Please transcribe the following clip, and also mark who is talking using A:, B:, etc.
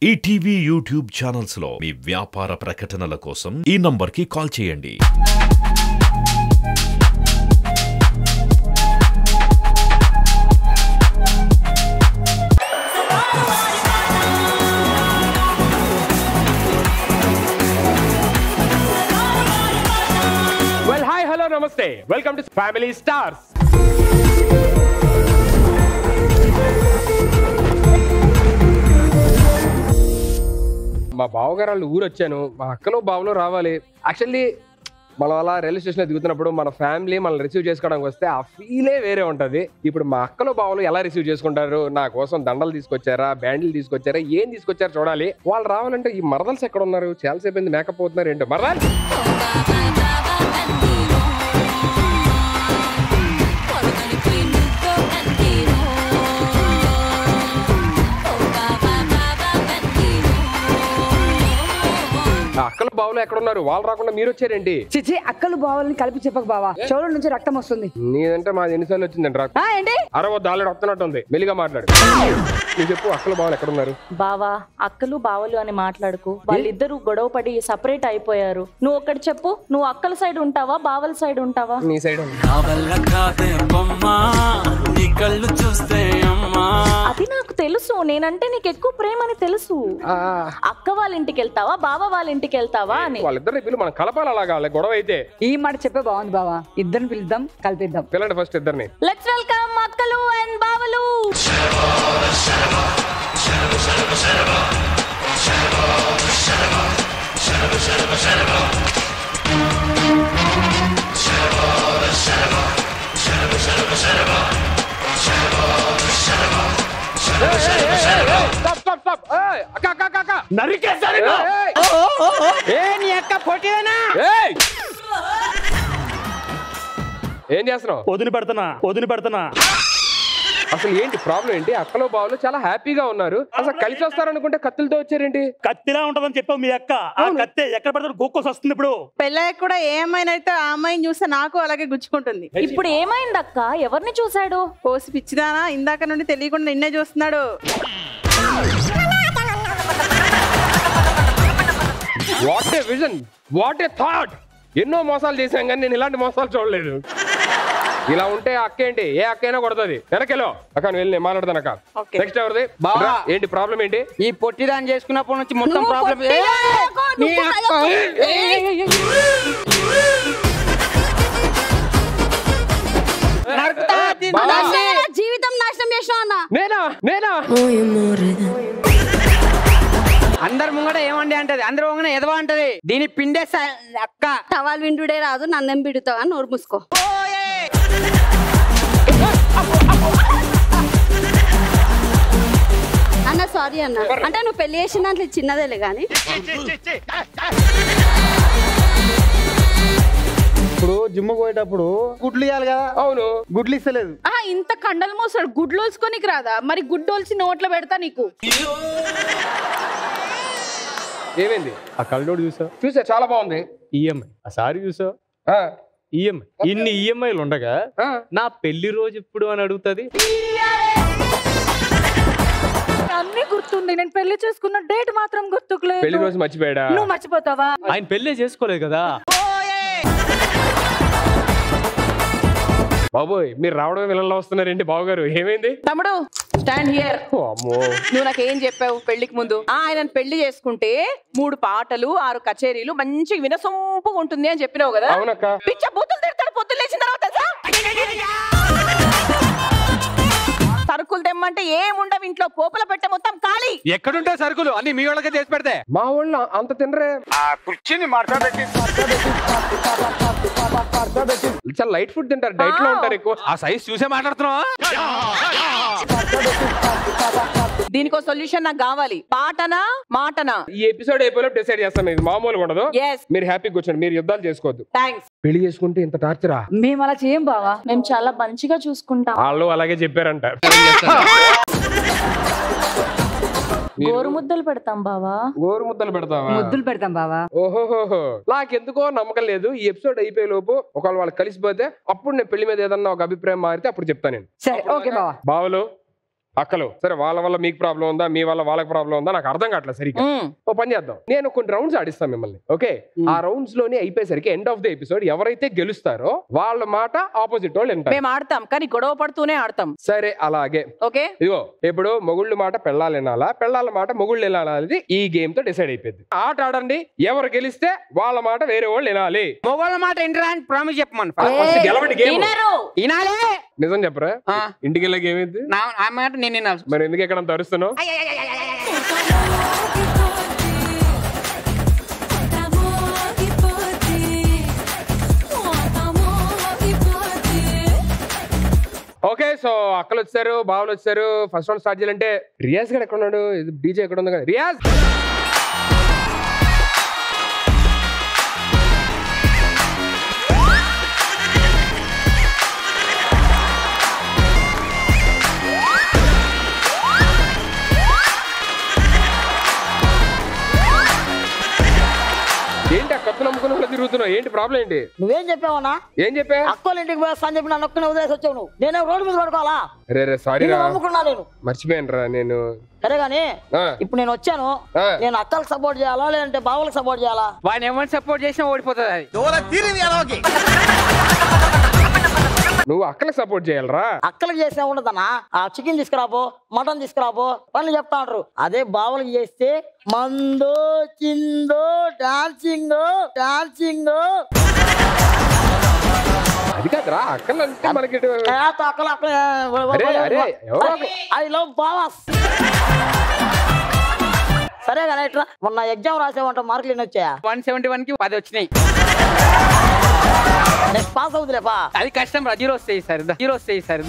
A: ETV YouTube channels లో మీ వ్యాపార ప్రకటనల కోసం ఈ నంబర్కి కాల్ చేయండి.
B: Well, hi, hello, namaste. Welcome to Family Stars. మా బావగారు వాళ్ళు ఊరు వచ్చాను. మా అక్కలో బావలో రావాలి. యాక్చువల్లీ మనం అలా రైల్వే స్టేషన్లో దిగుతున్నప్పుడు మన ఫ్యామిలీ మనల్ని రిసీవ్ చేసుకోవడానికి వస్తే ఆ ఫీలే వేరే ఉంటుంది. ఇప్పుడు మా అక్కలో బావలు ఎలా రిసీవ్ చేసుకుంటారు? నా కోసం దండలు తీసుకొచ్చారా, బ్యాండిల్ తీసుకొచ్చారా, ఏం తీసుకొచ్చారో చూడాలి. వాళ్ళు రావాలంటే ఈ మరదల్స్ ఎక్కడ ఉన్నారు? చాలాసేపు అయింది మేకప్ అవుతున్నారు ఏంటో. మరదల్ అక్కలు బావులు ఎక్కడ ఉన్నారు? వాళ్ళు రాకుండా మీరు వచ్చారేంటి?
C: చిచి అక్కలు బావల్ని కలిపి చెప్పక బావా, చెవుల నుంచి రక్తం వస్తుంది.
B: నీదంటే మాది ఎన్నిసార్లు వచ్చిందండి రా.
C: ఏంటి
B: అరవద్దు, ఆల్రెడీ వస్తున్నట్టు ఉంది. మెల్లిగా మాట్లాడు. నువ్వు చెప్పు, అక్కలు బావులు ఎక్కడ ఉన్నారు?
D: బావా, అక్కలు బావలు అని మాట్లాడుకు. వాళ్ళిద్దరు గొడవ పడి సపరేట్ అయిపోయారు. నువ్వు ఒక్కటి చెప్పు, నువ్వు అక్కల సైడ్ ఉంటావా, బావల సైడ్ ఉంటావా?
B: నీ సైడ్
D: అది నాకు తెలుసు. నేనంటే నీకు ఎక్కువ ప్రేమని తెలుసు. అక్క వాళ్ళ ఇంటికి వెళ్తావా, బావ వాళ్ళ ఇంటికి వెళ్తావా అని.
B: వాళ్ళిద్దరిని పిల్లలు మనం కలపాలి. అలాగా గొడవ అయితే
C: ఈ మాట చెప్పే బాగుంది బావా, ఇద్దరిని పిలుద్దాం, కలిపిద్దాం.
B: పిల్లండి ఫస్ట్ ఇద్దరిని.
D: లెట్స్ వెల్కమ్ అక్కలు అండ్ బావలు.
B: ఏం చేస్తున్నావు?
E: వదిలి పెడుతున్నా.
B: అసలు ఏంటి ప్రాబ్లం ఏంటి? అక్కలో బావులు చాలా హ్యాపీగా ఉన్నారు. అసలు కలిసి వస్తారనుకుంటే కత్తులతో వచ్చారేంటి?
E: కత్తిలా ఉంటదని చెప్పావు మీ అక్క. ఆ కత్తి ఎక్కడ పడతారు గోక్కోసి వస్తుంది. ఇప్పుడు
F: పెళ్ళయ్య కూడా ఏమైనైతే ఆ అమ్మాయిని చూస్తే నాకు అలాగే గుచ్చుకుంటుంది.
D: ఇప్పుడు ఏమైంది అక్క? ఎవరిని చూసాడు?
F: కోసి పిచ్చిదానా, ఇందాక నుండి తెలియకుండా నిన్నే చూస్తున్నాడు.
B: What a vision, what a thought. ఎన్నో మోసాలు చేశాం కానీ నేను ఇలాంటి మోసాలు చూడలేదు. ఇలా ఉంటే అక్క ఏంటి, ఏ అక్క అయినా కొడుతుంది. వెనకెలో అక్క నువ్వు వెళ్ళి నేను మాట్లాడతాను. అక్క నెక్స్ట్ ఎవరిది? ఏంటి ప్రాబ్లం ఏంటి?
G: ఈ పొట్టిదాన్ని చేసుకున్నప్పటి నుంచి మొత్తం ప్రాబ్లం.
F: జీవితం నాశనం చేసినా.
B: నేనా
G: అందరు ముంగట ఏమండి అంటది, అందరు ముంగట ఎదవా అంటది. దీని పిండే అక్క.
F: సవాల్ వింటుడే రాదు, నన్నేం పిడుతావా, నోరు మూసుకో. అన్న సారీ అన్న, అంటే నువ్వు పెళ్లి చేసిన దాంట్లో చిన్నదేలే గాని.
E: ఇప్పుడు జిమ్ పోయేటప్పుడు గుడ్లు ఇవ్వాలి కదా.
B: అవును,
E: గుడ్లు ఇస్తలేదు.
F: ఇంత కండలు మోసాడు, గుడ్లు వలుచుకోనికి రాదా? మరి గుడ్డోల్చి నోట్లో పెడతా నీకు.
B: ఏమైంది?
E: ఆ కళ్ళోడు
B: చూసా, చాలా బాగుంది.
E: ఈఎంఐ ఆ సారీ చూసావు. ఈఎంఐ ఇన్ని ఈఎంఐలు ఉండగా నా పెళ్లి రోజు ఎప్పుడు అని అడుగుతుంది.
D: అన్ని గుర్తుంది, నేను పెళ్లి చేసుకున్న డేట్ మాత్రం గుర్తుకులేదు.
B: పెళ్లి రోజు మర్చిపోయాడా?
D: నువ్వు మర్చిపోతావా?
E: ఆయన పెళ్లి చేసుకోలేదు కదా.
B: బాబోయ్, మీరు రావడమే విలన్లో వస్తున్నారేంటి? బావగారు ఏమైంది?
F: తమ్ముడు స్టాండ్ హియర్.
B: అమ్మో,
F: నువ్వు నాకేం చెప్పావు పెళ్లికి ముందు? ఆయన పెళ్లి చేసుకుంటే 3 పాటలు 6 కచేరీలు మంచి వినసొంపుగా ఉంటుంది అని చెప్పినావు కదా.
B: అవునక్క.
F: పిచ్చ బూతులు తిడతాడు పొద్దున్న లేచిన తర్వాత తెలుసా? సరుకులు తెమ్మంటే ఏముండవు ఇంట్లో, పోపుల పెట్టే మొత్తం ఖాళీ.
E: ఎక్కడుంటే సరుకులు అన్ని మీ వాళ్ళకే చేసి పెడితే
B: మా వాళ్ళు అంత తినరే. చాలా లైట్ ఫుడ్ తింటారు, డైట్ లో ఉంటారు ఎక్కువ.
E: ఆ సైజ్ చూసే మాట్లాడుతున్నావా?
F: దీనికో సొల్యూషన్ నాకు కావాలి. పాటనా మాటనా?
B: ఈ ఎపిసోడ్ అయిపోయి డిసైడ్ చేస్తాం. ఇది మామూలుగా ఉండదు. మీరు హ్యాపీగా కూర్చోండి, మీరు యుద్ధాలు చేసుకోవద్దు.
F: థ్యాంక్స్.
B: పెళ్లి చేసుకుంటే ఇంత టార్చరా?
C: మేము అలా చేయం బావా,
D: మేము చాలా మంచిగా చూసుకుంటాం.
B: వాళ్ళు అలాగే చెప్పారంట.
D: గోరు ముద్దలు పెడతాం బావా.
B: గోరు ముద్దలు పెడతావా?
C: ముద్దులు పెడతాం బావా.
B: ఓహోహో, నాకెందుకో నమ్మకం లేదు. ఈ ఎపిసోడ్ అయిపోయే లోపు ఒకవేళ వాళ్ళు కలిసిపోతే అప్పుడు నేను పెళ్లి మీద ఏదన్నా ఒక అభిప్రాయం మారితే అప్పుడు చెప్తాను నేను.
C: సరే ఓకే బావా.
B: బావలు అక్కలు సరే వాళ్ళ వల్ల మీకు ప్రాబ్లం ఉందా మీ వల్ల వాళ్ళకి ప్రాబ్లం ఉందా నాకు అర్థం కావట్లేదు సరిగ్గా. ఓ పని చేద్దాం, నేను కొన్ని రౌండ్స్ ఆడిస్తాను మిమ్మల్ని. ఓకే, ఆ రౌండ్స్ లోనే అయిపోయేసరికి ఎండ్ ఆఫ్ ద ఎపిసోడ్ ఎవరైతే గెలుస్తారో వాళ్ళ మాట ఆపోజిట్ వాళ్ళు వింటారు.
F: మేము ఆడతాం కానీ గొడవ పడుతూనే ఆడతాం.
B: సరే అలాగే.
F: ఓకే,
B: ఇదిగో ఇప్పుడు మొగుళ్ళు మాట పెళ్ళాలి వినాలా, పెళ్ళాల మాట మొగుళ్ళు వినాలి, ఈ గేమ్ తో డిసైడ్ అయిపోయింది. ఆట ఆడండి, ఎవరు గెలిస్తే వాళ్ళ మాట వేరే వాళ్ళు వినాలి.
G: మొగోళ్ళ మాట ఇంటరా అని ప్రామిస్ చెప్పమను.
B: గెలవండి గేమ్.
G: వినాలే.
B: నిజం చెప్పరా? ఇంటికి వెళ్ళే గేమ్ ఏంటి?
G: నా ఆ మాట నేను వినాలి.
B: మరి ఎందుకు ఎక్కడ తరుస్తున్నావు? ఓకే, సో అక్కలు వచ్చారు, బావలు వచ్చారు. ఫస్ట్ రౌండ్ స్టార్ట్ చేయాలంటే రియాజ్ గారు ఎక్కడ ఉన్నాడు? డీజే ఎక్కడ ఉంది కదా? రియాజ్ ఏంటి ఆ కత్తులు అమ్ముకున్న తిరుగుతున్నావు? ఏంటి ప్రాబ్లం ఏంటి?
H: నువ్వేం చెప్పావన్నా?
B: ఏం చెప్పా?
H: అక్కోళ్ళ ఇంటికి పోయేస్తా అని చెప్పి నన్ను ఒక్కనే వదిలేసి వచ్చావు నువ్వు. నేనే రోడ్డు మీద పడుకోవాలా?
B: రే సారీ రా,
H: అమ్ముకున్నా నేను.
B: మర్చిపోయాను రా నేను.
H: సరే గానీ ఇప్పుడు నేను వచ్చాను, నేను అక్కలకు సపోర్ట్ చేయాలా లేదంటే బావలకు సపోర్ట్ చేయాలా?
G: వాడిని ఎవరిని సపోర్ట్ చేసినా ఓడిపోతుంది అది.
B: నువ్వు అక్కలకు సపోర్ట్ చేయాలరా?
H: అక్కలకు చేసినా ఉండదన్నా. ఆ చికెన్ తీసుకురాపో, మటన్ తీసుకురాపో పనులు చెప్తా ఉంటారు. అదే బావలకు చేస్తే మందు చిందు డాన్సింగ్ డాన్సింగ్.
B: అది కాదురా, అక్కలు అంటే మనకి
H: ఐ లవ్ బావాస్. సరే కదా, ఇట్లా మొన్న ఎగ్జామ్ రాసేవంట మార్కులు ఎన్ని వచ్చాయా?
G: 171 కి 10 వచ్చినాయి.
H: నెక్స్ట్ పాస్ అవుతులేపా.
G: అది కష్టం రా, 0 వస్తాయి సార్.